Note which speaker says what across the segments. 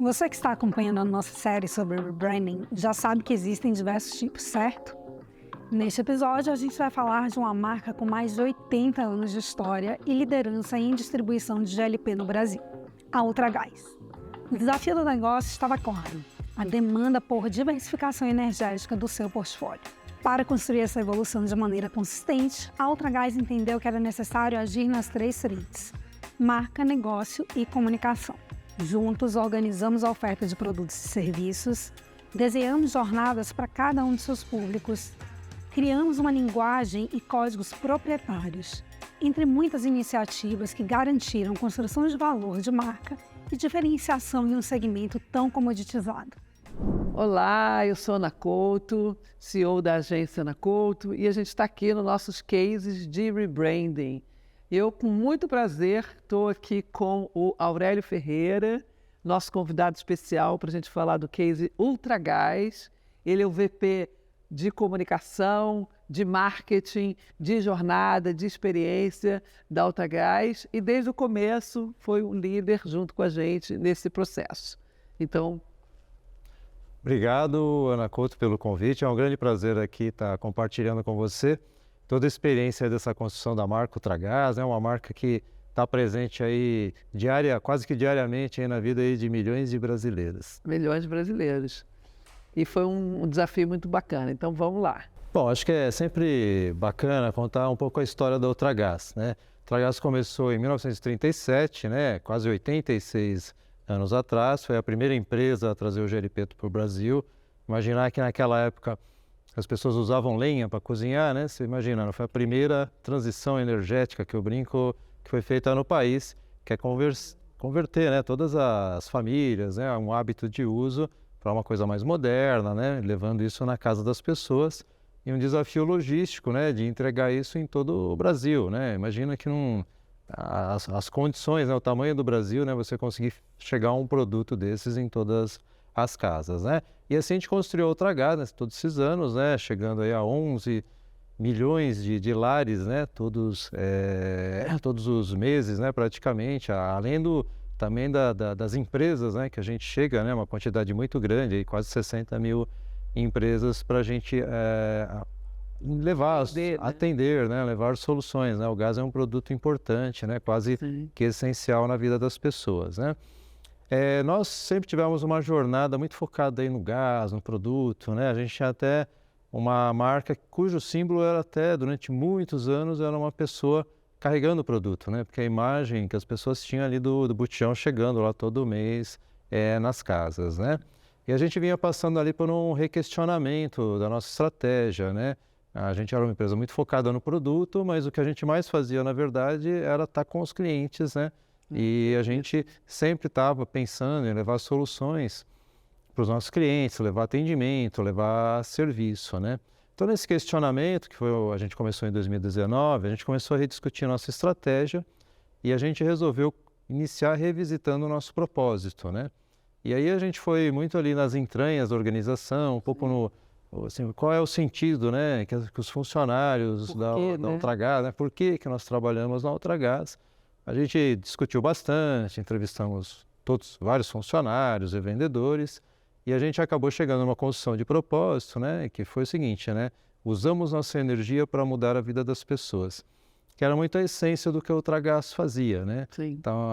Speaker 1: Você que está acompanhando a nossa série sobre rebranding já sabe que existem diversos tipos, certo? Neste episódio, a gente vai falar de uma marca com mais de 80 anos de história e liderança em distribuição de GLP no Brasil, a Ultragás. O desafio do negócio estava claro: a demanda por diversificação energética do seu portfólio. Para construir essa evolução de maneira consistente, a Ultragás entendeu que era necessário agir nas três frentes: marca, negócio e comunicação. Juntos, organizamos a oferta de produtos e serviços, desenhamos jornadas para cada um de seus públicos, criamos uma linguagem e códigos proprietários, entre muitas iniciativas que garantiram construção de valor de marca e diferenciação em um segmento tão comoditizado.
Speaker 2: Olá, eu sou Ana Couto, CEO da agência Ana Couto, e a gente está aqui nos nossos cases de rebranding. Eu, com muito prazer, estou aqui com o Aurélio Ferreira, nosso convidado especial para a gente falar do case Ultragás. Ele é o VP de comunicação, de marketing, de jornada, de experiência da Ultragás e desde o começo foi um líder junto com a gente nesse processo. Então...
Speaker 3: Obrigado, Ana Couto, pelo convite. É um grande prazer aqui estar compartilhando com você toda a experiência dessa construção da marca Ultragás, uma marca que está presente aí quase que diariamente aí na vida aí de milhões de brasileiros.
Speaker 2: Milhões de brasileiros. E foi um desafio muito bacana, então vamos lá.
Speaker 3: Bom, acho que é sempre bacana contar um pouco a história da Ultragás, né? A Ultragás começou em 1937, né? Quase 86 anos atrás, foi a primeira empresa a trazer o GLP para o Brasil. Imaginar que naquela época as pessoas usavam lenha para cozinhar, né? Você imagina, foi a primeira transição energética que eu brinco que foi feita no país, que é converter, né, todas as famílias, né, um hábito de uso para uma coisa mais moderna, né, levando isso na casa das pessoas e um desafio logístico, né, de entregar isso em todo o Brasil, né? Imagina que as condições, né, o tamanho do Brasil, né, você conseguir chegar a um produto desses em todas as casas, né? E assim a gente construiu a Ultragás, né, todos esses anos, né, chegando aí a 11 milhões de lares, né, todos os meses, né, praticamente, além também das empresas, né, que a gente chega, né, uma quantidade muito grande, aí, quase 60 mil empresas para a gente atender, né, levar soluções, né? O gás é um produto importante, né, quase
Speaker 2: Sim.
Speaker 3: que essencial na vida das pessoas, né? Nós sempre tivemos uma jornada muito focada aí no gás, no produto, né? A gente tinha até uma marca cujo símbolo era até, durante muitos anos, era uma pessoa carregando o produto, né? Porque a imagem que as pessoas tinham ali do botijão chegando lá todo mês nas casas, né? E a gente vinha passando ali por um requestionamento da nossa estratégia, né? A gente era uma empresa muito focada no produto, mas o que a gente mais fazia, na verdade, era estar com os clientes, né? E a gente sempre estava pensando em levar soluções para os nossos clientes, levar atendimento, levar serviço, né? Então, nesse questionamento, a gente começou em 2019, a gente começou a rediscutir nossa estratégia e a gente resolveu iniciar revisitando o nosso propósito, né? E aí a gente foi muito ali nas entranhas da organização, um pouco assim, qual é o sentido, né, que os funcionários da Ultragás, né? Por que nós trabalhamos na Ultragás? A gente discutiu bastante, entrevistamos vários funcionários e vendedores, e a gente acabou chegando numa construção de propósito, né, que foi o seguinte, né, usamos nossa energia para mudar a vida das pessoas, que era muito a essência do que a Ultragás fazia, né?
Speaker 2: Sim.
Speaker 3: Então,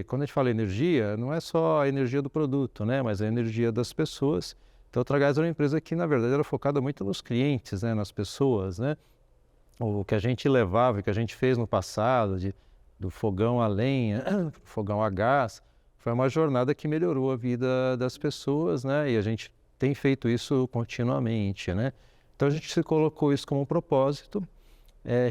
Speaker 3: quando a gente fala energia, não é só a energia do produto, né, mas a energia das pessoas. Então, a Ultragás era uma empresa que, na verdade, era focada muito nos clientes, né, nas pessoas, né? O que a gente levava, o que a gente fez no passado, do fogão a lenha, fogão a gás, foi uma jornada que melhorou a vida das pessoas, né? E a gente tem feito isso continuamente, né? Então a gente se colocou isso como um propósito,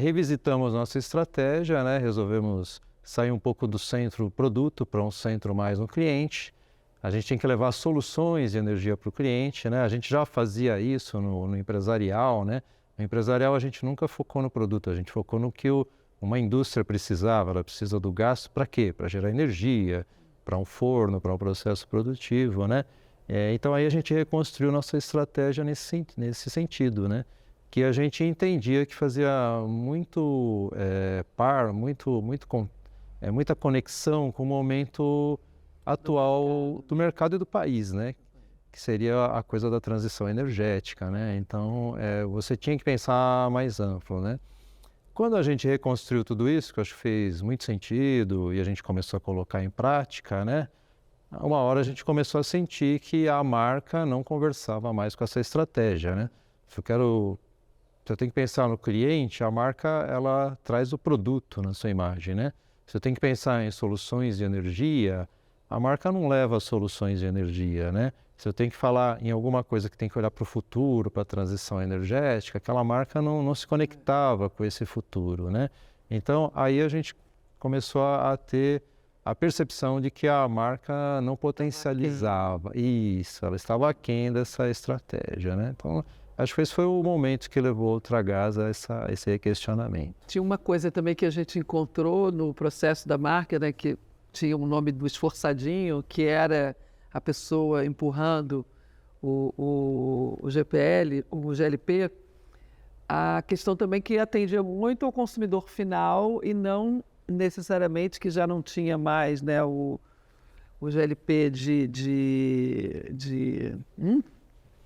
Speaker 3: revisitamos nossa estratégia, né? Resolvemos sair um pouco do centro produto para um centro mais no cliente. A gente tem que levar soluções de energia para o cliente, né? A gente já fazia isso no empresarial, né? No empresarial a gente nunca focou no produto, a gente focou no que uma indústria precisava. Ela precisa do gás para quê? Para gerar energia, para um forno, para um processo produtivo, né? Então aí a gente reconstruiu nossa estratégia nesse sentido, né? Que a gente entendia que fazia muita conexão com o momento atual do mercado e do país, né? Que seria a coisa da transição energética, né? Então, você tinha que pensar mais amplo, né? Quando a gente reconstruiu tudo isso, que eu acho que fez muito sentido e a gente começou a colocar em prática, né? Uma hora a gente começou a sentir que a marca não conversava mais com essa estratégia, né? Se eu tenho que pensar no cliente, a marca ela traz o produto na sua imagem, né? Se eu tenho que pensar em soluções de energia, a marca não leva soluções de energia, né? Se eu tenho que falar em alguma coisa que tem que olhar para o futuro, para a transição energética, aquela marca não se conectava com esse futuro, né? Então, aí a gente começou a ter a percepção de que a marca não potencializava. Isso, ela estava aquém dessa estratégia, né? Então, acho que esse foi o momento que levou o Ultragaz a esse questionamento.
Speaker 2: Tinha uma coisa também que a gente encontrou no processo da marca, né, que tinha o nome do esforçadinho, que era a pessoa empurrando o GPL, o GLP, a questão também que atendia muito ao consumidor final e não necessariamente que já não tinha mais, né, o GLP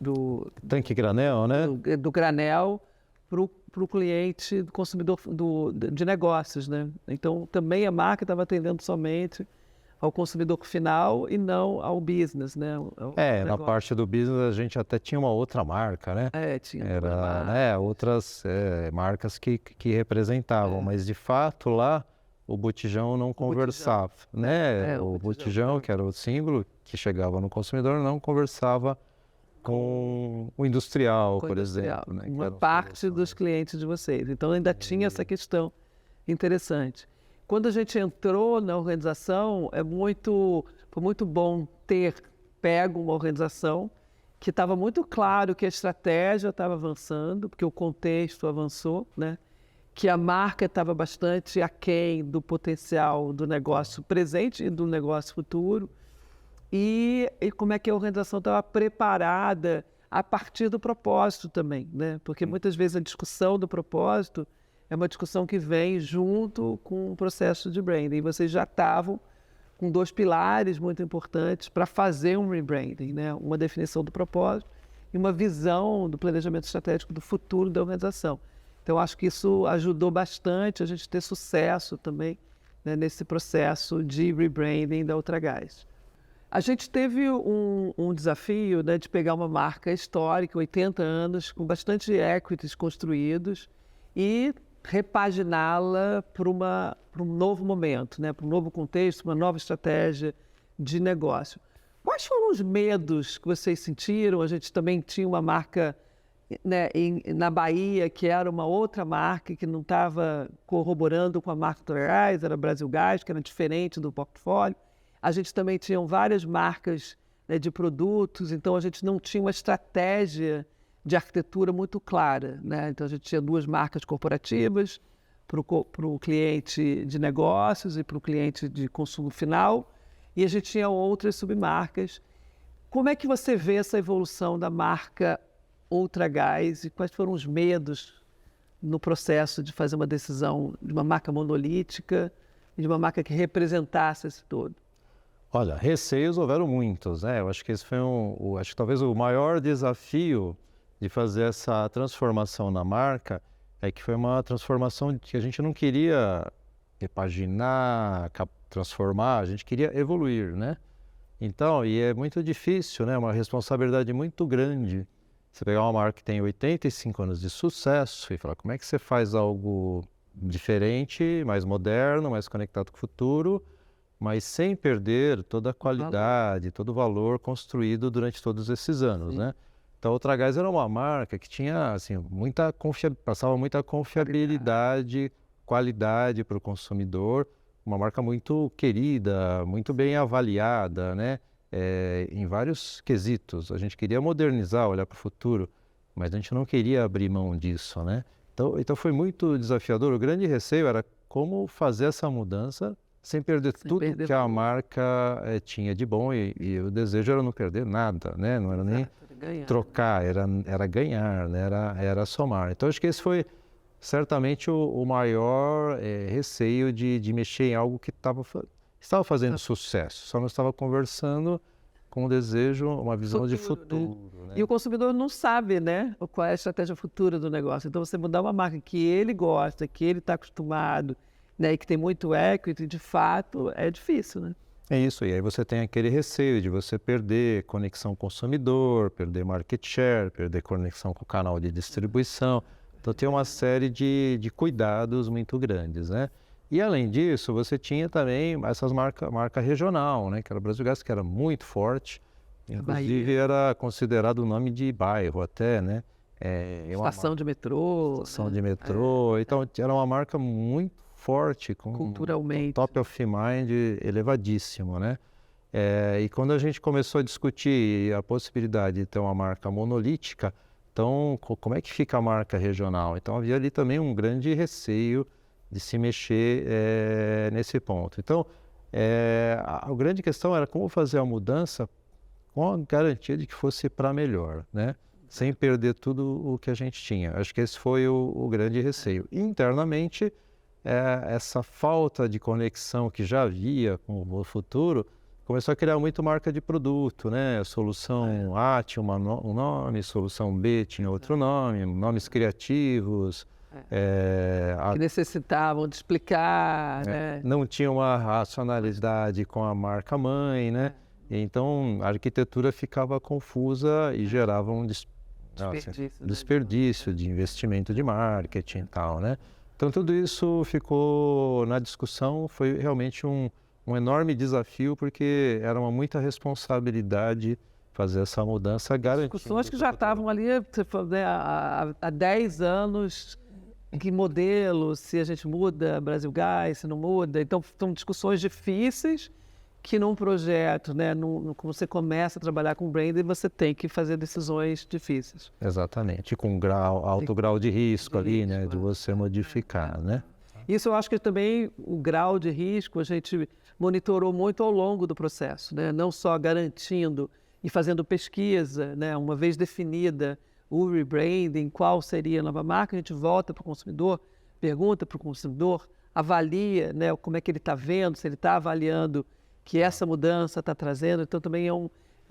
Speaker 2: do
Speaker 3: tanque granel, né?
Speaker 2: Do granel para o cliente, do consumidor de negócios, né? Então, também a marca estava atendendo somente ao consumidor final e não ao business, né?
Speaker 3: Na parte do business a gente até tinha uma outra marca, né?
Speaker 2: Tinha
Speaker 3: outras marcas que representavam, mas de fato lá o botijão não conversava, né? O botijão, que era o símbolo que chegava no consumidor, não conversava com o industrial, por exemplo. Né?
Speaker 2: Uma parte dos clientes de vocês. Então ainda tinha essa questão interessante. Quando a gente entrou na organização, foi muito bom ter pego uma organização que estava muito claro que a estratégia estava avançando, porque o contexto avançou, né? Que a marca estava bastante aquém do potencial do negócio presente e do negócio futuro, e como é que a organização estava preparada a partir do propósito também, né? Porque muitas vezes a discussão do propósito é uma discussão que vem junto com o processo de branding. E vocês já estavam com 2 pilares muito importantes para fazer um rebranding, né? Uma definição do propósito e uma visão do planejamento estratégico do futuro da organização. Então, acho que isso ajudou bastante a gente ter sucesso também, né, nesse processo de rebranding da Ultragaz. A gente teve um desafio, né, de pegar uma marca histórica, 80 anos, com bastante equities construídos e repaginá-la para um novo momento, né, para um novo contexto, uma nova estratégia de negócio. Quais foram os medos que vocês sentiram? A gente também tinha uma marca, né, na Bahia, que era uma outra marca que não estava corroborando com a marca Ultragaz, era Brasil Gás, que era diferente do portfólio. A gente também tinha várias marcas, né, de produtos, então a gente não tinha uma estratégia de arquitetura muito clara, né? Então a gente tinha 2 marcas corporativas para o cliente de negócios e para o cliente de consumo final, e a gente tinha outras submarcas. Como é que você vê essa evolução da marca Ultragaz e quais foram os medos no processo de fazer uma decisão de uma marca monolítica e de uma marca que representasse esse todo?
Speaker 3: Olha, receios houveram muitos, né? Eu acho que esse foi acho que talvez o maior desafio de fazer essa transformação na marca é que foi uma transformação que a gente não queria repaginar, transformar, a gente queria evoluir, né? Então, e é muito difícil, né? Uma responsabilidade muito grande. Você pegar uma marca que tem 85 anos de sucesso e falar como é que você faz algo diferente, mais moderno, mais conectado com o futuro, mas sem perder toda a qualidade, todo o valor construído durante todos esses anos, né? Então, a Ultragaz era uma marca que tinha, assim, passava muita confiabilidade, qualidade para o consumidor, uma marca muito querida, muito bem avaliada, né? Em vários quesitos. A gente queria modernizar, olhar para o futuro, mas a gente não queria abrir mão disso, né? Então foi muito desafiador. O grande receio era como fazer essa mudança sem perder tudo que a marca tinha de bom, e o desejo era não perder nada, né? Não era nem trocar, era ganhar, né? Era somar. Então acho que esse foi certamente o maior receio de mexer em algo que estava estava fazendo sucesso, só não estava conversando com um desejo, uma visão de futuro. Né?
Speaker 2: E o consumidor não sabe, né, qual é a estratégia futura do negócio. Então, você mudar uma marca que ele gosta, que ele está acostumado, né, e que tem muito equity, de fato, é difícil, né?
Speaker 3: É isso, e aí você tem aquele receio de você perder conexão consumidor, perder market share, perder conexão com o canal de distribuição. Então tem uma série de cuidados muito grandes, né? E além disso, você tinha também essas marca regional, né? Que era o Brasil Gás, que era muito forte, inclusive era considerado o nome de bairro até, né?
Speaker 2: Estação de metrô.
Speaker 3: Estação de metrô, então era uma marca muito forte, com
Speaker 2: culturalmente,
Speaker 3: top of mind elevadíssimo, né? E quando a gente começou a discutir a possibilidade de ter uma marca monolítica, então como é que fica a marca regional? Então havia ali também um grande receio de se mexer nesse ponto. Então a grande questão era como fazer a mudança com a garantia de que fosse para melhor, né? Sem perder tudo o que a gente tinha. Acho que esse foi o grande receio. Internamente, essa falta de conexão que já havia com o futuro começou a criar muito marca de produto, né? Solução A tinha um nome, solução B tinha outro nome, nomes criativos.
Speaker 2: Que necessitavam de explicar, né?
Speaker 3: Não tinha uma racionalidade com a marca mãe, né? Então a arquitetura ficava confusa e gerava um desperdício de investimento de marketing e tal, né? Então tudo isso ficou na discussão, foi realmente um enorme desafio, porque era muita responsabilidade fazer essa mudança garantindo.
Speaker 2: Discussões que já estavam ali, né, há 10 anos, que modelo, se a gente muda Brasil Gás, se não muda. Então são discussões difíceis que num projeto, né, quando você começa a trabalhar com branding, você tem que fazer decisões difíceis.
Speaker 3: Exatamente, com alto grau de risco ali, né, de você modificar, né?
Speaker 2: Isso eu acho que também o grau de risco a gente monitorou muito ao longo do processo, né? Não só garantindo e fazendo pesquisa, né? Uma vez definida o rebranding, qual seria a nova marca, a gente volta para o consumidor, pergunta para o consumidor, avalia, né, como é que ele está vendo, se ele está avaliando que essa mudança está trazendo. Então também é um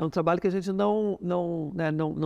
Speaker 2: trabalho que a gente não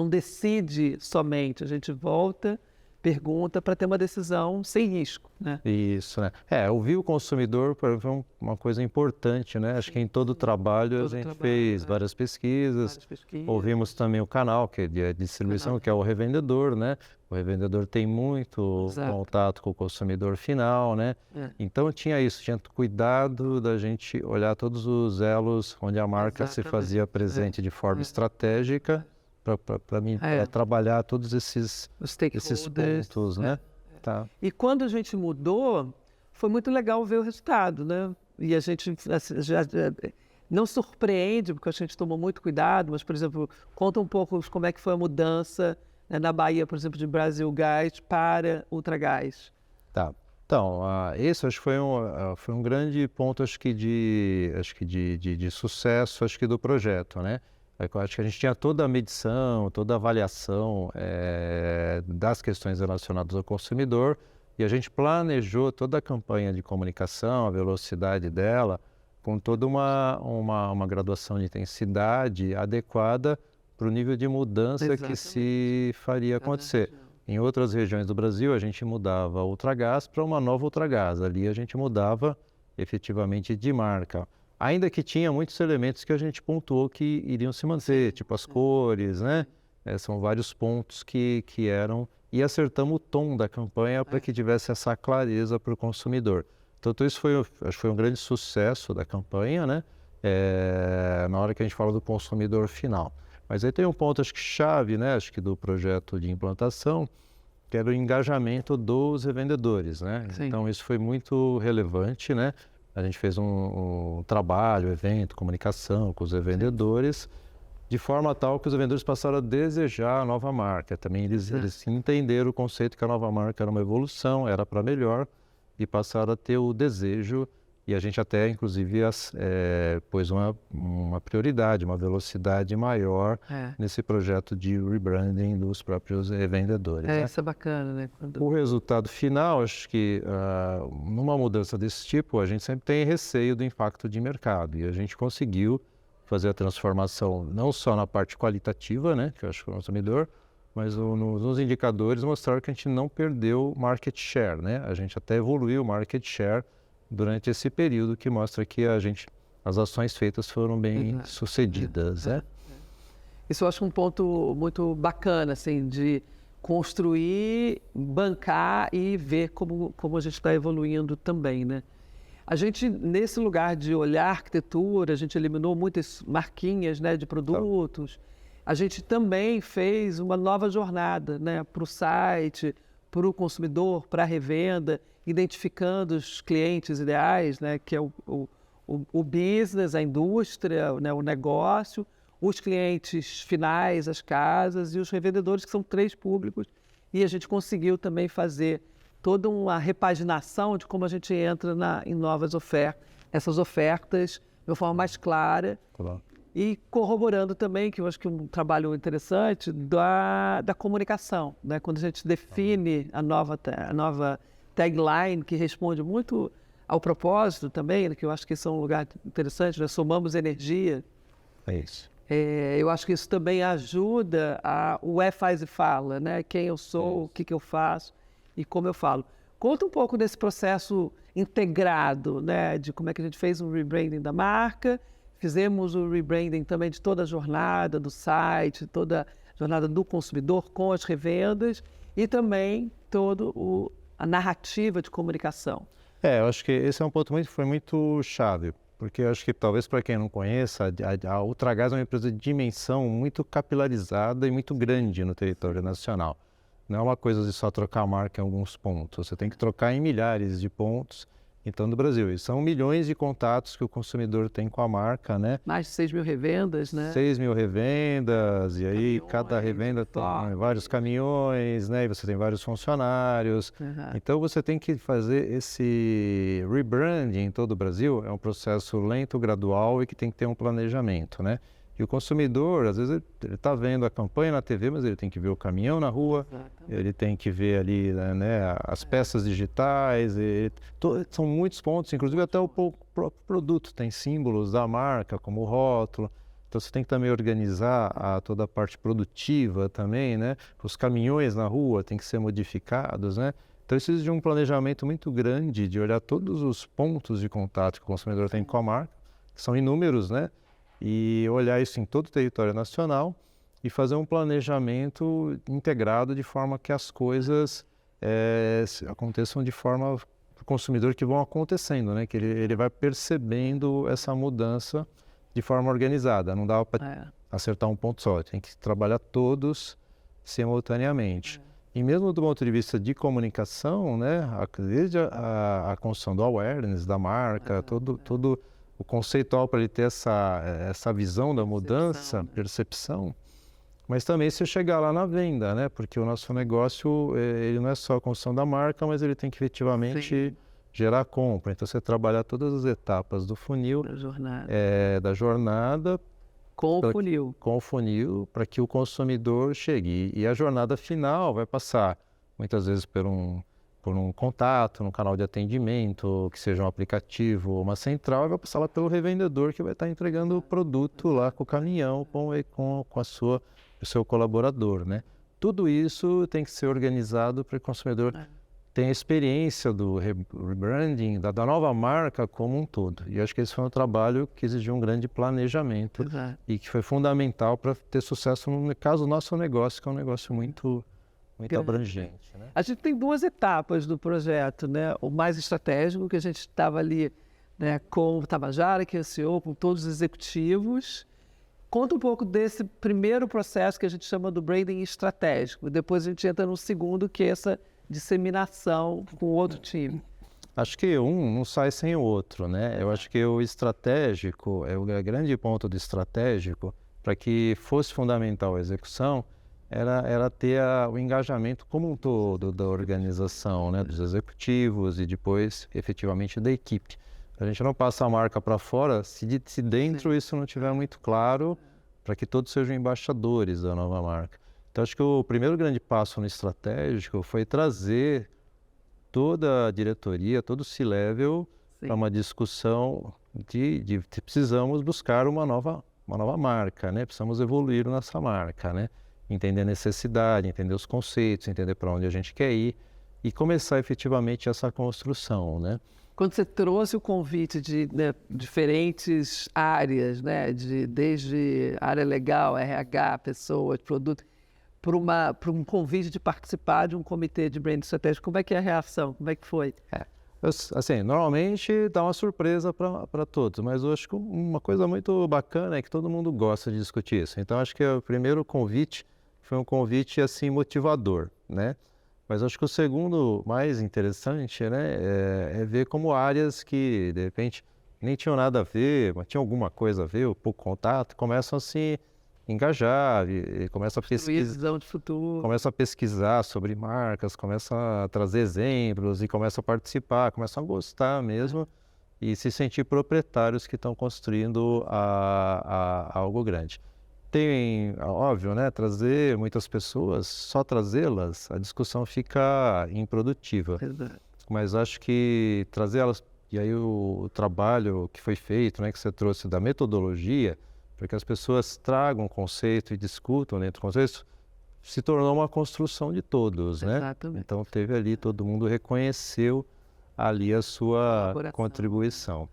Speaker 2: decide somente, a gente volta, pergunta para ter uma decisão sem risco, né?
Speaker 3: Isso, né? Ouvir o consumidor foi uma coisa importante, né? Acho que em todo o trabalho a gente fez várias pesquisas, ouvimos também o canal, que é de distribuição, que é o revendedor, né? O revendedor tem muito contato com o consumidor final, né? Então tinha isso, tinha cuidado da gente olhar todos os elos onde a marca se fazia presente de forma estratégica, para trabalhar todos esses pontos, né? Tá.
Speaker 2: E quando a gente mudou, foi muito legal ver o resultado, né? E a gente já não surpreende, porque a gente tomou muito cuidado, mas, por exemplo, conta um pouco como é que foi a mudança, né, na Bahia, por exemplo, de Brasil Gás para Ultragás.
Speaker 3: Tá. Então, esse acho que foi um grande ponto, acho que de sucesso, acho que do projeto, né? Eu acho que a gente tinha toda a medição, toda a avaliação das questões relacionadas ao consumidor, e a gente planejou toda a campanha de comunicação, a velocidade dela, com toda uma graduação de intensidade adequada para o nível de mudança que se faria acontecer. Em outras regiões do Brasil, a gente mudava Ultragás para uma nova Ultragás. Ali a gente mudava efetivamente de marca. Ainda que tinha muitos elementos que a gente pontuou que iriam se manter, tipo as cores, né? São vários pontos que eram... E acertamos o tom da campanha para que tivesse essa clareza para o consumidor. Então, isso acho que foi um grande sucesso da campanha, né? Na hora que a gente fala do consumidor final. Mas aí tem um ponto, acho que chave, né? Acho que do projeto de implantação, que era o engajamento dos revendedores, né?
Speaker 2: Sim.
Speaker 3: Então, isso foi muito relevante, né? A gente fez um trabalho, evento, comunicação com os revendedores, de forma tal que os vendedores passaram a desejar a nova marca. Também eles entenderam o conceito que a nova marca era uma evolução, era para melhor, e passaram a ter o desejo E a gente até, inclusive, pôs uma prioridade, uma velocidade maior nesse projeto de rebranding dos próprios vendedores. Né?
Speaker 2: Isso é bacana, né?
Speaker 3: O resultado final, acho que numa mudança desse tipo, a gente sempre tem receio do impacto de mercado. E a gente conseguiu fazer a transformação não só na parte qualitativa, né, que eu acho que é o consumidor, mas nos indicadores mostraram que a gente não perdeu market share, né? A gente até evoluiu o market share durante esse período, que mostra que as ações feitas foram bem sucedidas. Né?
Speaker 2: Isso eu acho um ponto muito bacana, assim, de construir, bancar e ver como a gente está evoluindo também, né? A gente, nesse lugar de olhar arquitetura, a gente eliminou muitas marquinhas, né, de produtos. A gente também fez uma nova jornada, né, para o site, para o consumidor, para a revenda, identificando os clientes ideais, né, que é o business, a indústria, né, o negócio, os clientes finais, as casas e os revendedores, que são 3 públicos. E a gente conseguiu também fazer toda uma repaginação de como a gente entra em novas ofertas, essas ofertas de uma forma mais clara.
Speaker 3: Claro.
Speaker 2: E corroborando também, que eu acho que é um trabalho interessante, da comunicação, né? Quando a gente define a nova tagline, que responde muito ao propósito também, né? Que eu acho que isso é um lugar interessante, nós somamos energia.
Speaker 3: É isso.
Speaker 2: Eu acho que isso também ajuda o faz e fala, né? Quem eu sou, o que eu faço e como eu falo. Conta um pouco desse processo integrado, né? De como é que a gente fez um rebranding da marca, fizemos o rebranding também de toda a jornada do site, toda a jornada do consumidor com as revendas e também toda a narrativa de comunicação.
Speaker 3: Eu acho que esse é um ponto foi muito chave, porque eu acho que talvez para quem não conheça, a Ultragaz é uma empresa de dimensão muito capilarizada e muito grande no território nacional. Não é uma coisa de só trocar a marca em alguns pontos, você tem que trocar em milhares de pontos, então, no Brasil. E são milhões de contatos que o consumidor tem com a marca, né?
Speaker 2: Mais de 6 mil revendas, né?
Speaker 3: 6 mil revendas, e aí
Speaker 2: Caminhões,
Speaker 3: cada revenda tem vários caminhões, né? E você tem vários funcionários. Então, você tem que fazer esse rebranding em todo o Brasil. É um processo lento, gradual e que tem que ter um planejamento, né? E o consumidor, às vezes, ele está vendo a campanha na TV, mas ele tem que ver o caminhão na rua, ele tem que ver ali, né, as peças digitais, são muitos pontos, inclusive até o próprio produto tem símbolos da marca, como o rótulo. Então você tem que também organizar toda a parte produtiva também, né? Os caminhões na rua têm que ser modificados, né? Então precisa de um planejamento muito grande, de olhar todos os pontos de contato que o consumidor tem com a marca, que são inúmeros, né? E olhar isso em todo o território nacional e fazer um planejamento integrado de forma que as coisas aconteçam de forma para o consumidor que vão acontecendo, né? Que ele vai percebendo essa mudança de forma organizada. Não dá para acertar um ponto só, tem que trabalhar todos simultaneamente. E mesmo do ponto de vista de comunicação, né? Desde a construção do awareness da marca, todo o conceitual para ele ter essa visão da mudança, percepção, mas também se chegar lá na venda, né? Porque o nosso negócio, ele não é só a construção da marca, mas ele tem que efetivamente gerar compra. Então, você trabalhar todas as etapas do funil, da jornada
Speaker 2: com o
Speaker 3: funil, para que o consumidor chegue. E a jornada final vai passar, muitas vezes, por um contato, num canal de atendimento, que seja um aplicativo ou uma central, e vai passar lá pelo revendedor que vai estar entregando o produto lá com o caminhão, com o seu colaborador, né? Tudo isso tem que ser organizado para que o consumidor tenha a experiência do rebranding, da nova marca como um todo. E acho que esse foi um trabalho que exigiu um grande planejamento e que foi fundamental para ter sucesso no caso do nosso negócio, que é um negócio muito abrangente, né?
Speaker 2: A gente tem 2 etapas do projeto, né? O mais estratégico, que a gente estava ali, né, com o Tabajara, que é o CEO, com todos os executivos. Conta um pouco desse primeiro processo que a gente chama do branding estratégico. Depois a gente entra no segundo, que é essa disseminação com o outro time.
Speaker 3: Acho que um não sai sem o outro, né? Eu acho que o estratégico, o grande ponto do estratégico, para que fosse fundamental a execução, era ter o engajamento como um todo da organização, né, dos executivos e depois, efetivamente, da equipe. A gente não passa a marca para fora se dentro isso não tiver muito claro, para que todos sejam embaixadores da nova marca. Então, acho que o primeiro grande passo no estratégico foi trazer toda a diretoria, todo o C-Level para uma discussão de precisamos buscar uma nova marca, né? Precisamos evoluir nessa marca, né? Entender a necessidade, entender os conceitos, entender para onde a gente quer ir e começar efetivamente essa construção, né?
Speaker 2: Quando você trouxe o convite de diferentes áreas, né? Desde área legal, RH, pessoas, produto, para um convite de participar de um comitê de brand estratégico, como é que é a reação? Como é que foi?
Speaker 3: Assim, normalmente dá uma surpresa para todos, mas eu acho que uma coisa muito bacana é que todo mundo gosta de discutir isso. Então, acho que o primeiro convite foi um convite, assim, motivador, né? Mas acho que o segundo mais interessante, né, é ver como áreas que, de repente, nem tinham nada a ver, mas tinham alguma coisa a ver, ou pouco contato, começam a se engajar e começam a
Speaker 2: Visão de futuro.
Speaker 3: começam a pesquisar sobre marcas, começam a trazer exemplos e começam a participar, começam a gostar mesmo e se sentir proprietários que estão construindo algo grande. Tem, óbvio, né, trazer muitas pessoas, só trazê-las, a discussão fica improdutiva.
Speaker 2: Verdade.
Speaker 3: Mas acho que trazer elas, e aí o trabalho que foi feito, né, que você trouxe da metodologia, para que as pessoas tragam o conceito e discutam dentro do conceito, se tornou uma construção de todos, né?
Speaker 2: Exatamente.
Speaker 3: Então teve ali, todo mundo reconheceu ali a sua contribuição.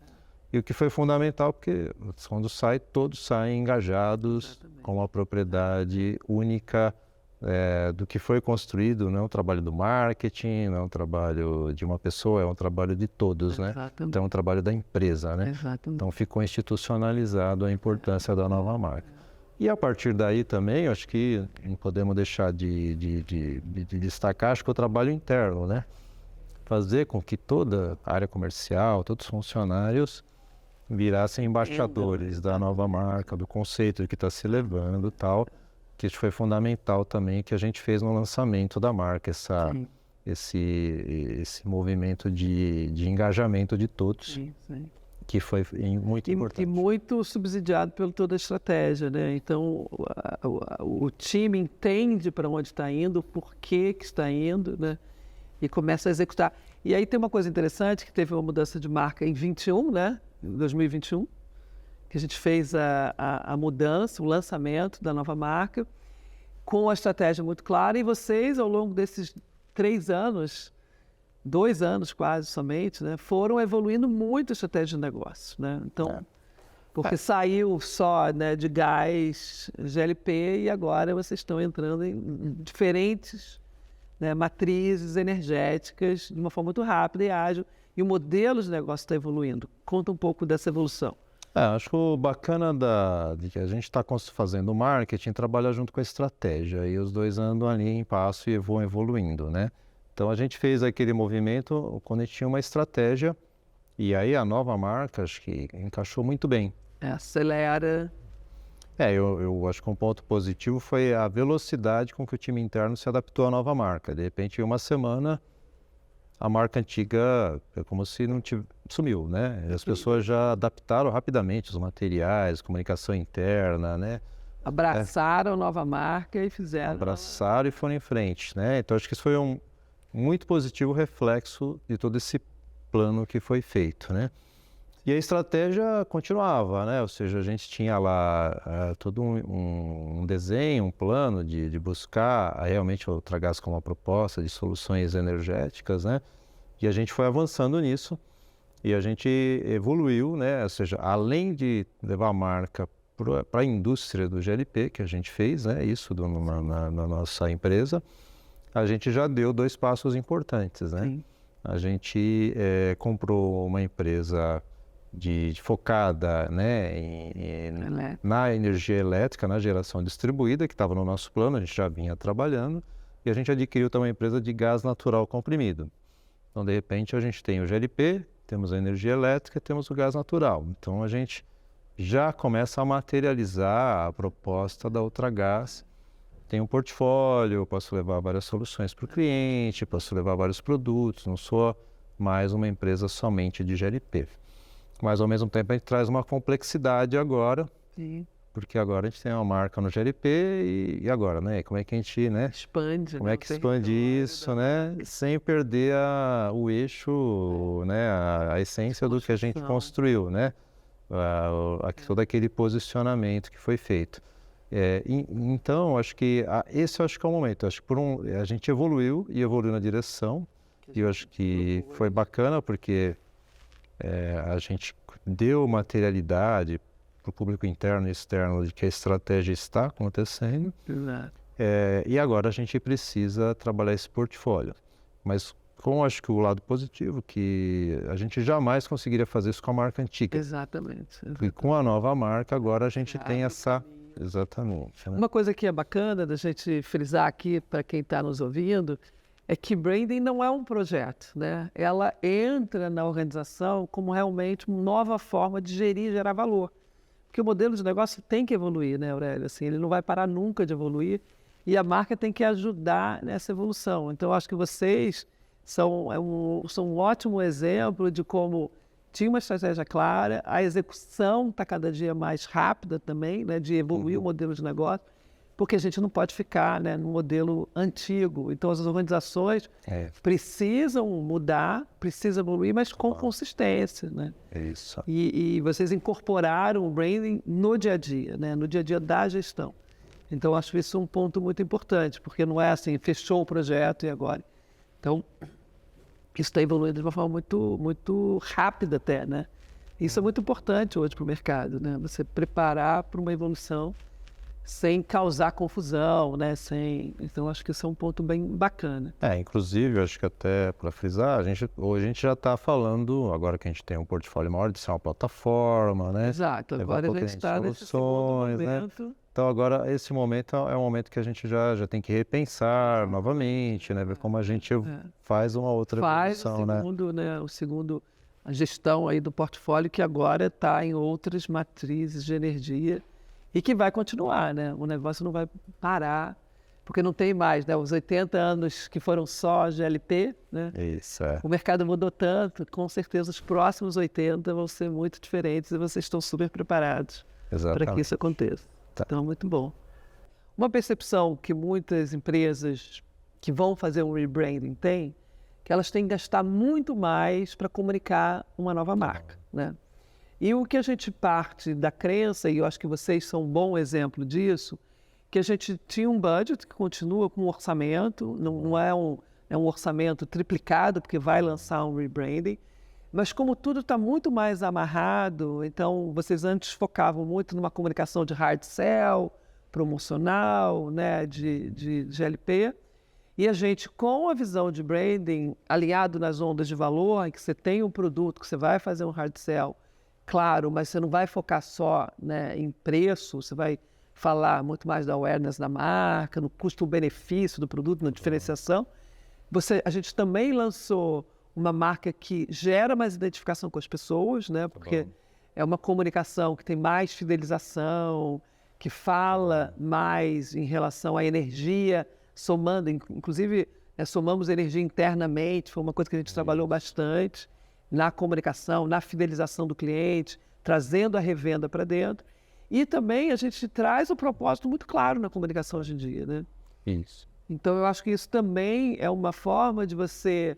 Speaker 3: E o que foi fundamental, porque quando sai, todos saem engajados com uma propriedade única do que foi construído. Não é um trabalho do marketing, não é um trabalho de uma pessoa, é um trabalho de todos, né? Então é um trabalho da empresa, né? Então ficou institucionalizado a importância da nova marca. E a partir daí também, acho que não podemos deixar de destacar, acho que o trabalho interno, né? Fazer com que toda a área comercial, todos os funcionários virassem embaixadores da nova marca, do conceito que está se levando e tal, que isso foi fundamental também, que a gente fez no lançamento da marca, esse movimento de engajamento de todos, que foi muito importante.
Speaker 2: E muito subsidiado pela toda a estratégia, né? Então, o time entende para onde está indo, por que está indo, né? E começa a executar. E aí tem uma coisa interessante, que teve uma mudança de marca em 21, né? Em 2021, que a gente fez a mudança, o lançamento da nova marca, com a estratégia muito clara. E vocês, ao longo desses 3 anos, 2 anos quase somente, né? Foram evoluindo muito a estratégia de negócio, né? Então, porque saiu só, né, de gás, GLP, e agora vocês estão entrando em diferentes, né, matrizes energéticas de uma forma muito rápida e ágil, e o modelo de negócio está evoluindo. Conta um pouco dessa evolução.
Speaker 3: Acho que o bacana de que a gente está fazendo marketing, trabalha junto com a estratégia, e os dois andam ali em passo e vão evoluindo, né? Então a gente fez aquele movimento quando a gente tinha uma estratégia, e aí a nova marca acho que encaixou muito bem.
Speaker 2: Acelera.
Speaker 3: Eu acho que um ponto positivo foi a velocidade com que o time interno se adaptou à nova marca. De repente, em uma semana, a marca antiga é como se não sumiu, né? As pessoas já adaptaram rapidamente os materiais, comunicação interna, né?
Speaker 2: Abraçaram a nova marca e fizeram.
Speaker 3: Abraçaram e foram em frente, né? Então, acho que isso foi um muito positivo reflexo de todo esse plano que foi feito, né? E a estratégia continuava, né? Ou seja, a gente tinha lá todo um desenho, um plano de buscar realmente o Ultragaz como uma proposta de soluções energéticas, né? E a gente foi avançando nisso e a gente evoluiu, né? Ou seja, além de levar a marca para a indústria do GLP, que a gente fez, né? Isso na nossa empresa, a gente já deu 2 passos importantes, né? Sim. A gente comprou uma empresa focada, né, na energia elétrica, na geração distribuída, que estava no nosso plano, a gente já vinha trabalhando, e a gente adquiriu também uma empresa de gás natural comprimido. Então, de repente, a gente tem o GLP, temos a energia elétrica, temos o gás natural. Então, a gente já começa a materializar a proposta da Ultragaz. Tem um portfólio, posso levar várias soluções para o cliente, posso levar vários produtos, não sou mais uma empresa somente de GLP. mas ao mesmo tempo a gente traz uma complexidade agora,
Speaker 2: Sim.
Speaker 3: porque agora a gente tem uma marca no GLP e agora, né? Como é que a gente, né?
Speaker 2: Expande,
Speaker 3: Como
Speaker 2: né,
Speaker 3: é
Speaker 2: o
Speaker 3: que expande
Speaker 2: território
Speaker 3: isso, né? Sem perder o eixo, né? A essência do que a gente
Speaker 2: Construção.
Speaker 3: construiu, né? Todo aquele posicionamento que foi feito. Então, acho que esse eu acho que é o momento. Acho que a gente evoluiu e evoluiu na direção. E eu acho que foi bacana porque a gente deu materialidade para o público interno e externo de que a estratégia está acontecendo.
Speaker 2: Exato.
Speaker 3: E agora a gente precisa trabalhar esse portfólio. Mas com, acho que o lado positivo, que a gente jamais conseguiria fazer isso com a marca antiga.
Speaker 2: Exatamente.
Speaker 3: E com a nova marca, agora a gente tem
Speaker 2: Abre
Speaker 3: essa...
Speaker 2: o caminho.
Speaker 3: Exatamente. Né?
Speaker 2: Uma coisa que é bacana da gente frisar aqui para quem está nos ouvindo é que branding não é um projeto, né? Ela entra na organização como realmente uma nova forma de gerir e gerar valor. Porque o modelo de negócio tem que evoluir, né, Aurélio? Assim, ele não vai parar nunca de evoluir e a marca tem que ajudar nessa evolução. Então, eu acho que vocês são um ótimo exemplo de como tinha uma estratégia clara, a execução está cada dia mais rápida também, né, de evoluir o modelo de negócio, porque a gente não pode ficar, né, no modelo antigo. Então, as organizações precisam mudar, precisam evoluir, mas com consistência, né?
Speaker 3: Isso.
Speaker 2: E vocês incorporaram o branding no dia a dia, né, no dia a dia da gestão. Então, acho isso um ponto muito importante, porque não é assim, fechou o projeto e agora. Então, isso está evoluindo de uma forma muito, muito rápida até, né? Isso é muito importante hoje para o mercado, né? Você preparar para uma evolução sem causar confusão, né? Então, acho que isso é um ponto bem bacana.
Speaker 3: Inclusive, acho que até para frisar, hoje a gente já está falando, agora que a gente tem um portfólio maior, de ser uma plataforma, né?
Speaker 2: Exato, agora a gente está nesse segundo momento.
Speaker 3: Né? Então, agora, esse momento é um momento que a gente já tem que repensar novamente, né? Ver como a gente faz uma outra evolução, né?
Speaker 2: O segundo, a gestão aí do portfólio, que agora está em outras matrizes de energia e que vai continuar, né? O negócio não vai parar, porque não tem mais, né? Os 80 anos que foram só GLP, né?
Speaker 3: Isso,
Speaker 2: O mercado mudou tanto, com certeza os próximos 80 vão ser muito diferentes e vocês estão super preparados para que isso aconteça.
Speaker 3: Tá.
Speaker 2: Então, muito bom. Uma percepção que muitas empresas que vão fazer um rebranding têm, que elas têm que gastar muito mais para comunicar uma nova marca, né? E o que a gente parte da crença, e eu acho que vocês são um bom exemplo disso, que a gente tinha um budget que continua com um orçamento, não é um orçamento triplicado, porque vai lançar um rebranding, mas como tudo está muito mais amarrado, então vocês antes focavam muito numa comunicação de hard sell, promocional, né, de GLP, e a gente, com a visão de branding, alinhado nas ondas de valor, em que você tem um produto, que você vai fazer um hard sell, claro, mas você não vai focar só, né, em preço, você vai falar muito mais da awareness da marca, no custo-benefício do produto, na diferenciação. A gente também lançou uma marca que gera mais identificação com as pessoas, né? Porque é uma comunicação que tem mais fidelização, que fala mais em relação à energia, somando, inclusive, somamos energia internamente, foi uma coisa que a gente trabalhou bastante na comunicação, na fidelização do cliente, trazendo a revenda para dentro. E também a gente traz o propósito muito claro na comunicação hoje em dia, né?
Speaker 3: Isso.
Speaker 2: Então, eu acho que isso também é uma forma de você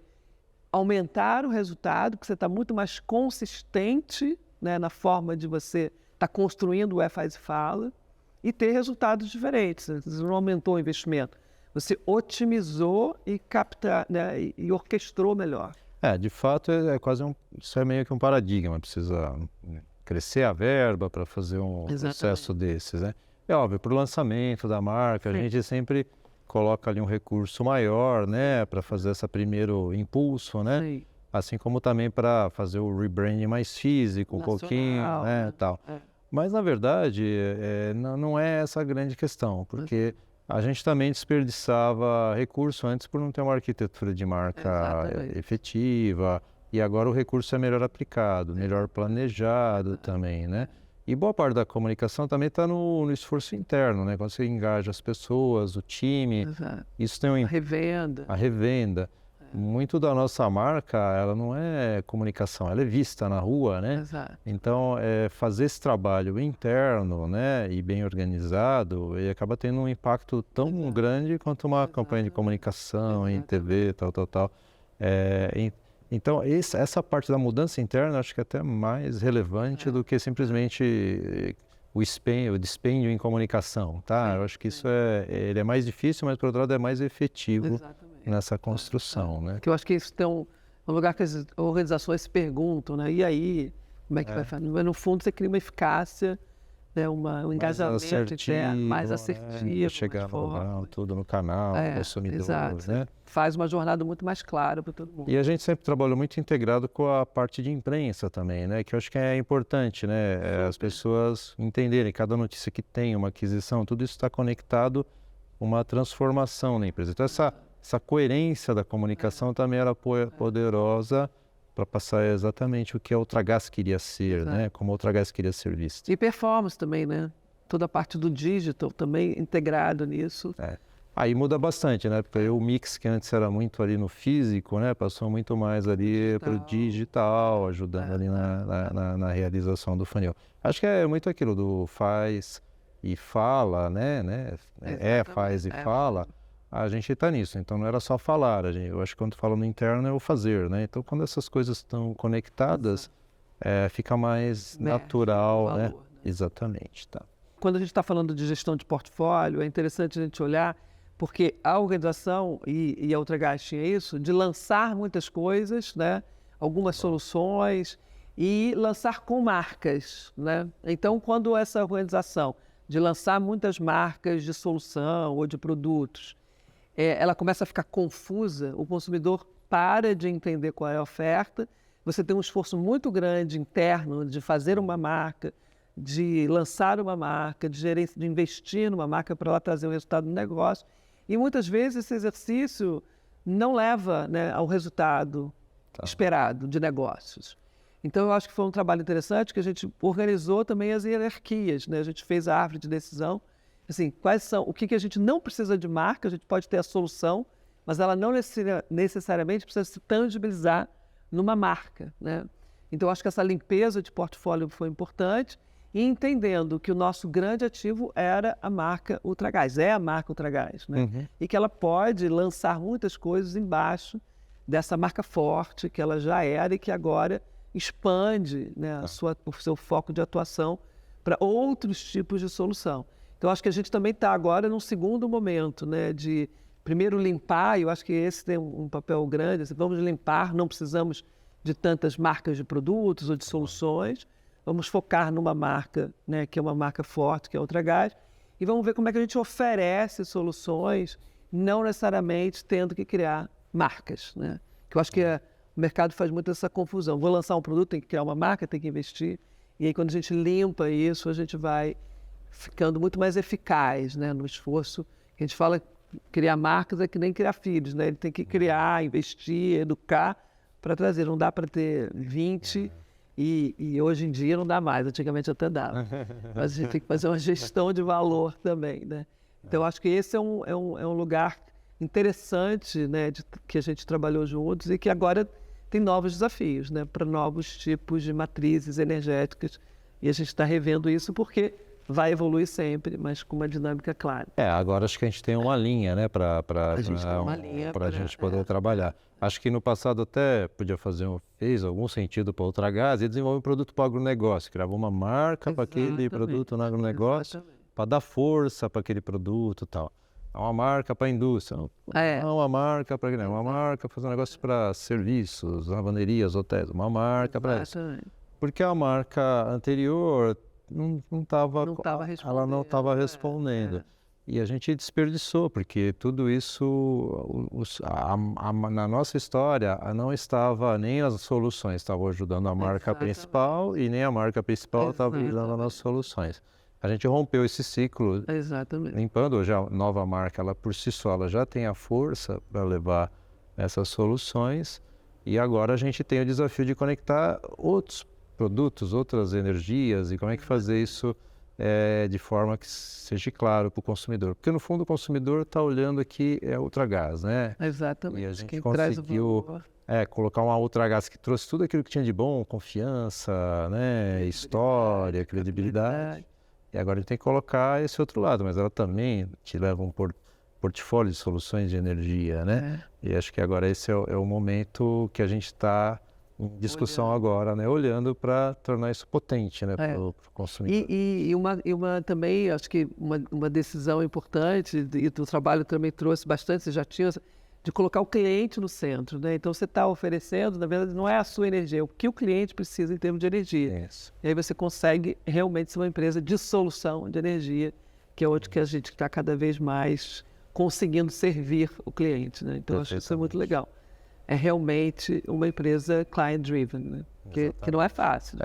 Speaker 2: aumentar o resultado, porque você está muito mais consistente, né, na forma de você estar construindo o Faz e Fala e ter resultados diferentes. Você não aumentou o investimento, você otimizou e né, e orquestrou melhor.
Speaker 3: De fato, isso é meio que um paradigma, precisa crescer a verba para fazer um processo desses, né? É óbvio, para o lançamento da marca, a gente sempre coloca ali um recurso maior, né, para fazer esse primeiro impulso, né?
Speaker 2: Sim.
Speaker 3: Assim como também para fazer o rebranding mais físico, um pouquinho, né, tal. Mas, na verdade, não é essa a grande questão, porque a gente também desperdiçava recurso antes por não ter uma arquitetura de marca efetiva, e agora o recurso é melhor aplicado, melhor planejado também, né? E boa parte da comunicação também está no esforço interno, né? Quando você engaja as pessoas, o time, isso tem
Speaker 2: A revenda.
Speaker 3: A revenda. muito da nossa marca, ela não é comunicação, ela é vista na rua, né?
Speaker 2: Exato.
Speaker 3: Então, fazer esse trabalho interno, né, e bem organizado, e acaba tendo um impacto tão grande quanto uma campanha de comunicação em TV, tal. Então, essa parte da mudança interna, acho que é até mais relevante do que simplesmente o dispêndio em comunicação, tá? Eu acho que isso ele é mais difícil, mas por outro lado é mais efetivo nessa construção, né?
Speaker 2: Que eu acho que isso tem um lugar que as organizações se perguntam, né? E aí, como é que vai fazer? Mas no fundo você cria uma eficácia, né? Um engajamento interno, mais assertivo,
Speaker 3: chegar
Speaker 2: mais
Speaker 3: no lugar,
Speaker 2: forte.
Speaker 3: tudo no canal, consumidor,
Speaker 2: Exato.
Speaker 3: né?
Speaker 2: Faz uma jornada muito mais clara para todo mundo.
Speaker 3: E a gente sempre trabalhou muito integrado com a parte de imprensa também, né? Que eu acho que é importante, né? As pessoas entenderem, cada notícia que tem, uma aquisição, tudo isso está conectado com uma transformação na empresa. Então, essa coerência da comunicação também era poderosa para passar exatamente o que a Ultragaz queria ser, né? Como a Ultragaz queria ser vista.
Speaker 2: E performance também, né? Toda a parte do digital também integrado nisso.
Speaker 3: Aí muda bastante, né? Porque o mix que antes era muito ali no físico, né? Passou muito mais ali para o digital, ajudando ali na realização do funil. Acho que é muito aquilo do faz e fala, né? Faz e fala. A gente está nisso, então não era só falar. Eu acho que quando fala no interno é o fazer, né? Então quando essas coisas estão conectadas, fica mais natural,
Speaker 2: valor,
Speaker 3: né? Exatamente, tá.
Speaker 2: Quando a gente está falando de gestão de portfólio, é interessante a gente olhar, porque a organização, e a Ultragaz tinha isso, de lançar muitas coisas, né? Algumas soluções, e lançar com marcas, né? Então, quando essa organização de lançar muitas marcas de solução ou de produtos, ela começa a ficar confusa, o consumidor para de entender qual é a oferta, você tem um esforço muito grande interno de fazer uma marca, de lançar uma marca, de investir numa marca para ela trazer o resultado do negócio. E muitas vezes esse exercício não leva, né, ao resultado esperado de negócios. Então eu acho que foi um trabalho interessante que a gente organizou também as hierarquias, né? A gente fez a árvore de decisão, assim, o que a gente não precisa de marca, a gente pode ter a solução, mas ela não necessariamente precisa se tangibilizar numa marca, né? Então eu acho que essa limpeza de portfólio foi importante, e entendendo que o nosso grande ativo era a marca Ultragaz, é a marca Ultragaz, né? E que ela pode lançar muitas coisas embaixo dessa marca forte que ela já era e que agora expande, né, o seu foco de atuação para outros tipos de solução. Então, acho que a gente também está agora num segundo momento, né, de primeiro limpar, e eu acho que esse tem um papel grande, assim, vamos limpar, não precisamos de tantas marcas de produtos ou de soluções, vamos focar numa marca, né, que é uma marca forte, que é a Ultragaz, e vamos ver como é que a gente oferece soluções, não necessariamente tendo que criar marcas, né? Que eu acho que o mercado faz muito essa confusão. Vou lançar um produto, tem que criar uma marca, tem que investir, e aí quando a gente limpa isso, a gente vai ficando muito mais eficaz, né, no esforço. A gente fala criar marcas é que nem criar filhos, né? Ele tem que criar, investir, educar para trazer. Não dá para ter 20 e hoje em dia não dá mais. Antigamente até dava. Mas a gente tem que fazer uma gestão de valor também, né? Então, acho que esse é um lugar interessante, né, que a gente trabalhou juntos e que agora tem novos desafios, né, para novos tipos de matrizes energéticas. E a gente está revendo isso porque vai evoluir sempre, mas com uma dinâmica clara.
Speaker 3: Agora acho que a gente tem uma linha, né, para a gente poder trabalhar. Acho que no passado até podia fez algum sentido para a Ultragaz e desenvolver um produto para o agronegócio, criava uma marca para aquele produto no agronegócio, para dar força para aquele produto e tal. Uma marca para a indústria, não uma marca para uma marca fazer um negócio para serviços, lavanderias, hotéis, uma marca para isso. Porque a marca anterior não estava respondendo. E a gente desperdiçou, porque tudo isso, na nossa história, não estava, nem as soluções estavam ajudando a marca principal e nem a marca principal estava ajudando as nossas soluções. A gente rompeu esse ciclo, limpando hoje a nova marca, ela por si só ela já tem a força para levar essas soluções e agora a gente tem o desafio de conectar outros produtos, outras energias e como é que fazer isso de forma que seja claro para o consumidor. Porque, no fundo, o consumidor está olhando aqui Ultragaz, né?
Speaker 2: Exatamente.
Speaker 3: E a gente
Speaker 2: Quem traz o
Speaker 3: conseguiu
Speaker 2: valor.
Speaker 3: colocar uma Ultragaz que trouxe tudo aquilo que tinha de bom, confiança, né? História, credibilidade. E agora a gente tem que colocar esse outro lado, mas ela também te leva um portfólio de soluções de energia, né? E acho que agora esse é o momento que a gente está em discussão agora, né? Olhando para tornar isso potente, né? Para o consumidor.
Speaker 2: E uma também, acho que uma decisão importante, e o trabalho também trouxe bastante, você já tinha, de colocar o cliente no centro, né? Então você está oferecendo, na verdade, não é a sua energia, é o que o cliente precisa em termos de energia.
Speaker 3: Isso.
Speaker 2: E aí você consegue realmente ser uma empresa de solução de energia, que é onde que a gente está cada vez mais conseguindo servir o cliente, né? Então acho que isso é muito legal. É realmente uma empresa client-driven, né? Que não é fácil.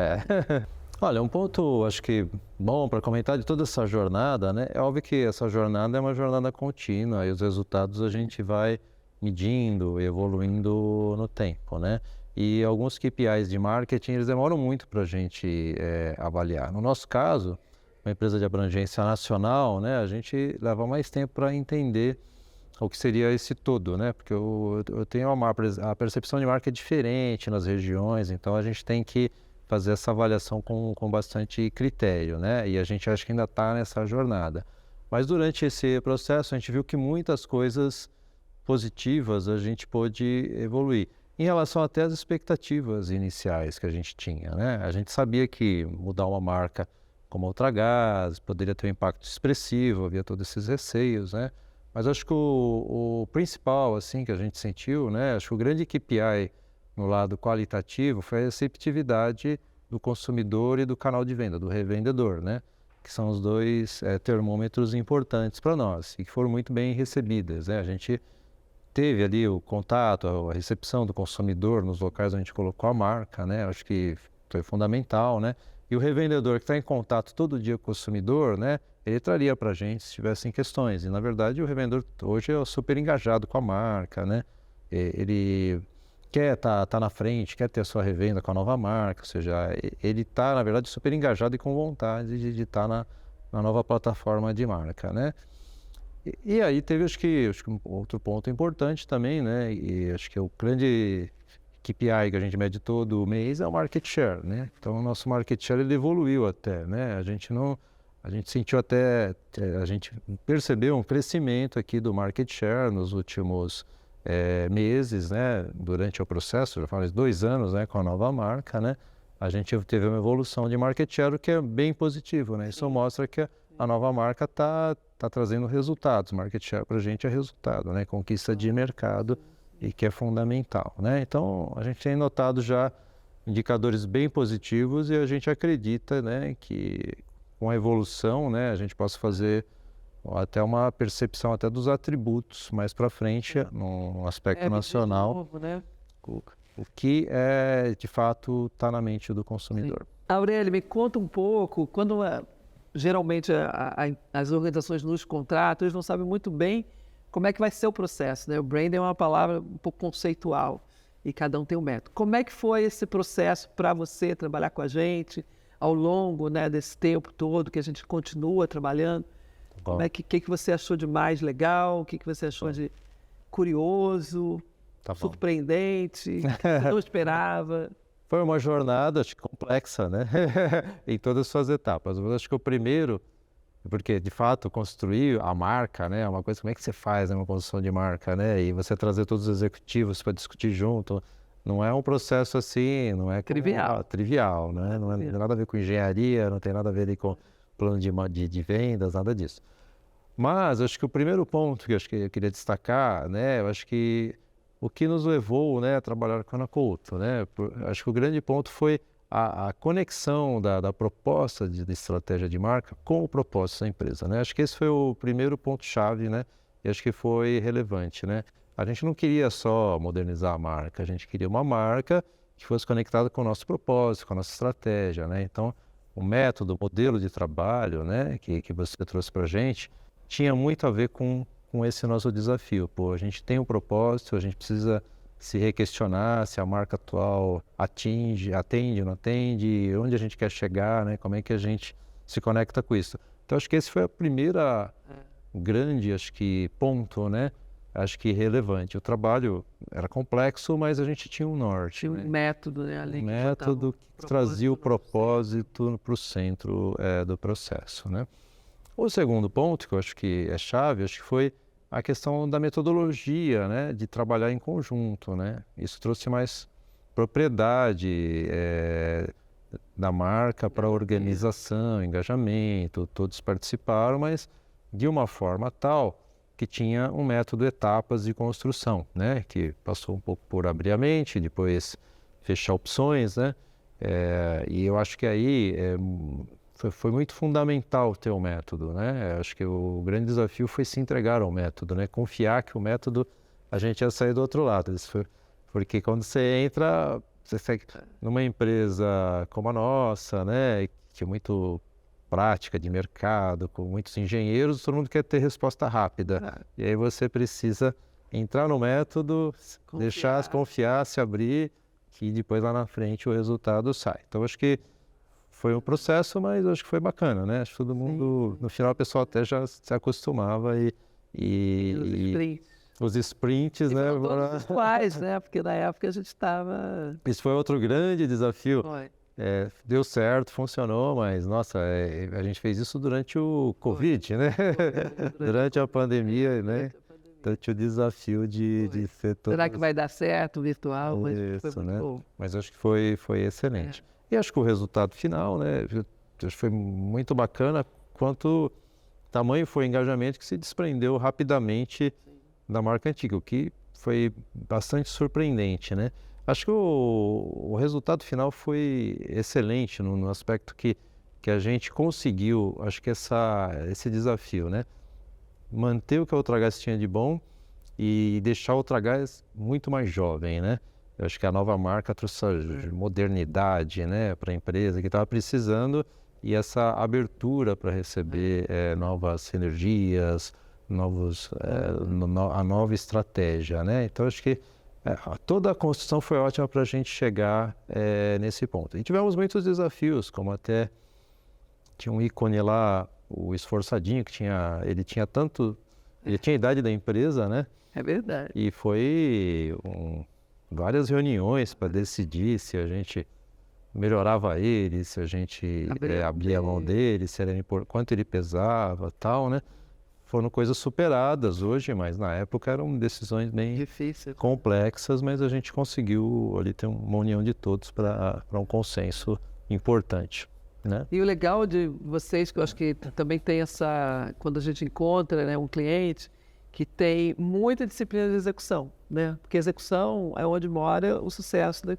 Speaker 3: Olha, um ponto, acho que bom para comentar de toda essa jornada, né? É óbvio que essa jornada é uma jornada contínua e os resultados a gente vai medindo, evoluindo no tempo, né? E alguns KPIs de marketing, eles demoram muito para a gente avaliar. No nosso caso, uma empresa de abrangência nacional, né? A gente leva mais tempo para entender o que seria esse todo, né? Porque eu tenho a percepção de marca é diferente nas regiões, então a gente tem que fazer essa avaliação com bastante critério, né? E a gente acha que ainda está nessa jornada. Mas durante esse processo a gente viu que muitas coisas positivas a gente pôde evoluir. Em relação até às expectativas iniciais que a gente tinha, né? A gente sabia que mudar uma marca como a Ultragaz poderia ter um impacto expressivo, havia todos esses receios, né? Mas acho que o principal, assim, que a gente sentiu, né? Acho que o grande KPI no lado qualitativo foi a receptividade do consumidor e do canal de venda, do revendedor, né? Que são os dois termômetros importantes para nós e que foram muito bem recebidas, né? A gente teve ali o contato, a recepção do consumidor nos locais onde a gente colocou a marca, né? Acho que foi fundamental, né? E o revendedor que está em contato todo dia com o consumidor, né? Ele traria para a gente se tivessem questões. E, na verdade, o revendedor hoje é super engajado com a marca, né? Ele quer tá na frente, quer ter a sua revenda com a nova marca, ou seja, ele está, na verdade, super engajado e com vontade de estar na nova plataforma de marca, né? E aí teve, acho que um outro ponto importante também, né? E acho que é o grande KPI que a gente mede todo mês é o market share, né? Então, o nosso market share ele evoluiu até, né? A gente sentiu até, a gente percebeu um crescimento aqui do market share nos últimos meses, né? Durante o processo, já faz 2 anos, né? Com a nova marca, né? A gente teve uma evolução de market share, o que é bem positivo, né? Isso mostra que a nova marca está trazendo resultados. Market share para a gente é resultado, né? Conquista de mercado e que é fundamental, né? Então, a gente tem notado já indicadores bem positivos e a gente acredita, né? Que com a evolução, né? A gente possa fazer até uma percepção até dos atributos mais para frente, no aspecto nacional,
Speaker 2: novo, né?
Speaker 3: o que de fato está na mente do consumidor.
Speaker 2: Aurélio, me conta um pouco, quando geralmente as organizações nos contratam, eles não sabem muito bem como é que vai ser o processo, né? O branding é uma palavra um pouco conceitual e cada um tem um método. Como é que foi esse processo para você trabalhar com a gente ao longo, né, desse tempo todo que a gente continua trabalhando? Como é que você achou de mais legal? O que você achou de curioso, surpreendente, que você não esperava?
Speaker 3: Foi uma jornada, acho que complexa, né? Em todas as suas etapas. Mas acho que o primeiro, porque de fato construir a marca, né? É uma coisa, como é que você faz, né? Uma construção de marca, né? E você trazer todos os executivos para discutir junto, não é um processo assim, não é trivial, né? Não tem nada a ver com engenharia, não tem nada a ver ali com plano de vendas, nada disso. Mas acho que o primeiro ponto que eu queria destacar, né? Eu acho que o que nos levou, né, a trabalhar com a Ana Couto, né? Acho que o grande ponto foi a conexão da proposta de estratégia de marca com o propósito da empresa, né? Acho que esse foi o primeiro ponto-chave, né? E acho que foi relevante, né? A gente não queria só modernizar a marca, a gente queria uma marca que fosse conectada com o nosso propósito, com a nossa estratégia, né? Então, o método, o modelo de trabalho, né, que você trouxe para a gente, tinha muito a ver com esse nosso desafio. Pô, a gente tem um propósito, a gente precisa se requestionar se a marca atual atende, não atende, onde a gente quer chegar, né? Como é que a gente se conecta com isso. Então, acho que esse foi a primeira grande, acho que, ponto, né? Acho que relevante. O trabalho era complexo, mas a gente tinha um norte.
Speaker 2: Tinha um método, né? Ali
Speaker 3: Um método que trazia o propósito para o centro do processo, né? O segundo ponto, que eu acho que é chave, acho que foi a questão da metodologia, né? De trabalhar em conjunto, né? Isso trouxe mais propriedade da marca para a organização, engajamento, todos participaram, mas de uma forma tal que tinha um método etapas de construção, né? Que passou um pouco por abrir a mente, depois fechar opções, né? E eu acho que aí foi muito fundamental ter o método, né? Acho que o grande desafio foi se entregar ao método, né? Confiar que o método a gente ia sair do outro lado. Porque quando você entra, você segue numa empresa como a nossa, né? Que é muito prática de mercado, com muitos engenheiros, todo mundo quer ter resposta rápida. E aí você precisa entrar no método, confiar, se abrir, que depois lá na frente o resultado sai. Então acho que foi um processo, mas acho que foi bacana, né? Acho que todo mundo, no final o pessoal até já se acostumava e os sprints, né?
Speaker 2: Todos iguais, né? Porque na época a gente estava...
Speaker 3: Isso foi outro grande desafio. Deu certo, funcionou, mas, nossa, a gente fez isso durante o Covid, né? Durante a pandemia, né? Durante o desafio de ser todo...
Speaker 2: Será que vai dar certo, virtual? Mas
Speaker 3: isso,
Speaker 2: foi muito
Speaker 3: né?
Speaker 2: bom.
Speaker 3: Mas acho que foi excelente. E acho que o resultado final, né? Acho que foi muito bacana, quanto tamanho foi o engajamento que se desprendeu rapidamente da marca antiga, o que foi bastante surpreendente, né? Acho que o resultado final foi excelente no aspecto que a gente conseguiu, acho que esse desafio, né? Manter o que a Ultragaz tinha de bom e deixar a Ultragaz muito mais jovem, né? Eu acho que a nova marca trouxe essa modernidade, né, para a empresa que estava precisando e essa abertura para receber novas sinergias, a nova estratégia, né? Então acho que toda a construção foi ótima para a gente chegar nesse ponto. E tivemos muitos desafios, como até tinha um ícone lá, o Esforçadinho, ele tinha a idade da empresa, né?
Speaker 2: É verdade.
Speaker 3: E foi várias reuniões para decidir se a gente melhorava ele, se a gente abria a mão dele, quanto ele pesava, tal, né? Foram coisas superadas hoje, mas na época eram decisões bem
Speaker 2: difíceis,
Speaker 3: complexas, mas a gente conseguiu ali ter uma união de todos para um consenso importante, né?
Speaker 2: E o legal de vocês, que eu acho que também tem quando a gente encontra, né, um cliente que tem muita disciplina de execução, né? Porque execução é onde mora o sucesso, né?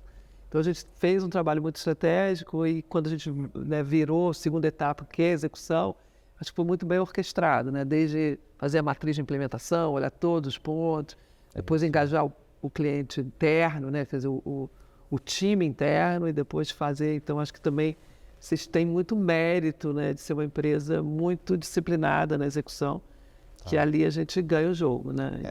Speaker 2: Então a gente fez um trabalho muito estratégico e quando a gente, né, virou a segunda etapa, que é a execução, acho que foi muito bem orquestrado, né? Desde fazer a matriz de implementação, olhar todos os pontos, depois engajar o cliente interno, né? Fazer o time interno e depois fazer. Então, acho que também vocês têm muito mérito, né? De ser uma empresa muito disciplinada na execução, que ali a gente ganha o jogo, né?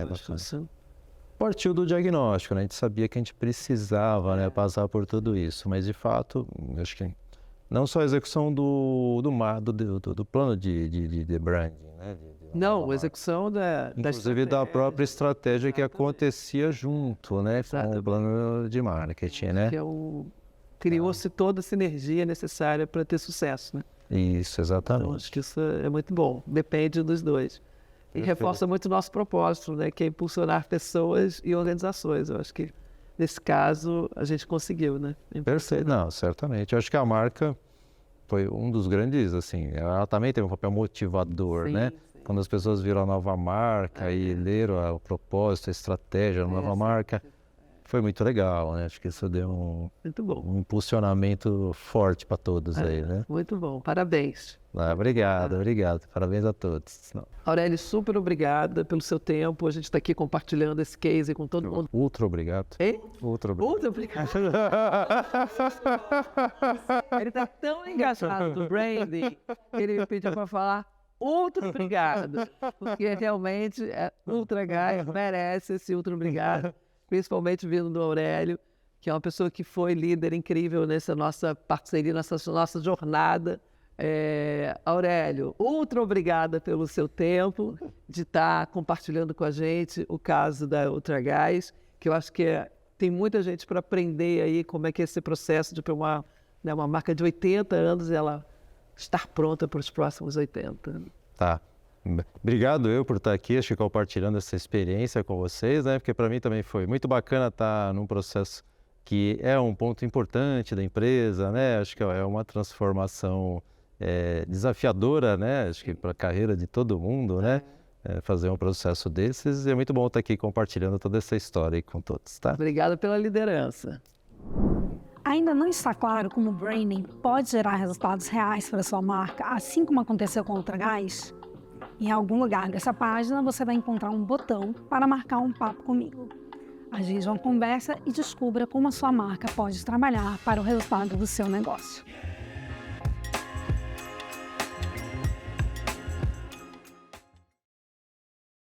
Speaker 3: Partiu do diagnóstico, né? A gente sabia que a gente precisava, né, passar por tudo isso, mas de fato, acho que não só a execução do plano de branding, né?
Speaker 2: Não, a execução
Speaker 3: inclusive da própria estratégia que acontecia junto, né? Com o plano de marketing, né?
Speaker 2: Criou-se toda a sinergia necessária para ter sucesso, né?
Speaker 3: Isso, exatamente.
Speaker 2: Então, acho que isso é muito bom. Depende dos dois. E reforça muito o nosso propósito, né? Que é impulsionar pessoas e organizações. Eu acho que nesse caso, a gente conseguiu, né?
Speaker 3: Perfeito. Não, certamente. Eu acho que a marca foi um dos grandes, assim, ela também teve um papel motivador, né? Sim. Quando as pessoas viram a nova marca e leram o propósito, a estratégia da nova marca, foi muito legal, né? Acho que isso deu um impulsionamento forte para todos aí, né?
Speaker 2: Muito bom. Parabéns.
Speaker 3: Obrigado. Parabéns a todos.
Speaker 2: Aurélio, super obrigada pelo seu tempo. A gente está aqui compartilhando esse case com todo mundo.
Speaker 3: Ultra obrigado.
Speaker 2: Hein?
Speaker 3: Ultra obrigado.
Speaker 2: Ultra obrigado. Ele está tão engajado no branding que ele me pediu para falar ultra obrigado. Porque realmente Ultragaz merece esse ultra obrigado. Principalmente vindo do Aurélio, que é uma pessoa que foi líder incrível nessa nossa parceria, nessa nossa jornada Aurélio, ultra obrigada pelo seu tempo de estar compartilhando com a gente o caso da Ultragás, que eu acho que tem muita gente para aprender aí como é que é esse processo de uma marca de 80 anos ela estar pronta para os próximos 80.
Speaker 3: Tá. Obrigado eu por estar aqui, acho que compartilhando essa experiência com vocês, né? Porque para mim também foi muito bacana estar num processo que é um ponto importante da empresa, né? Acho que é uma transformação desafiadora, né? Acho que para a carreira de todo mundo, né? Fazer um processo desses, é muito bom estar aqui compartilhando toda essa história aí com todos, tá?
Speaker 2: Obrigada pela liderança.
Speaker 1: Ainda não está claro como o branding pode gerar resultados reais para a sua marca, assim como aconteceu com a Ultragás? Em algum lugar dessa página você vai encontrar um botão para marcar um papo comigo. Agende uma conversa e descubra como a sua marca pode trabalhar para o resultado do seu negócio.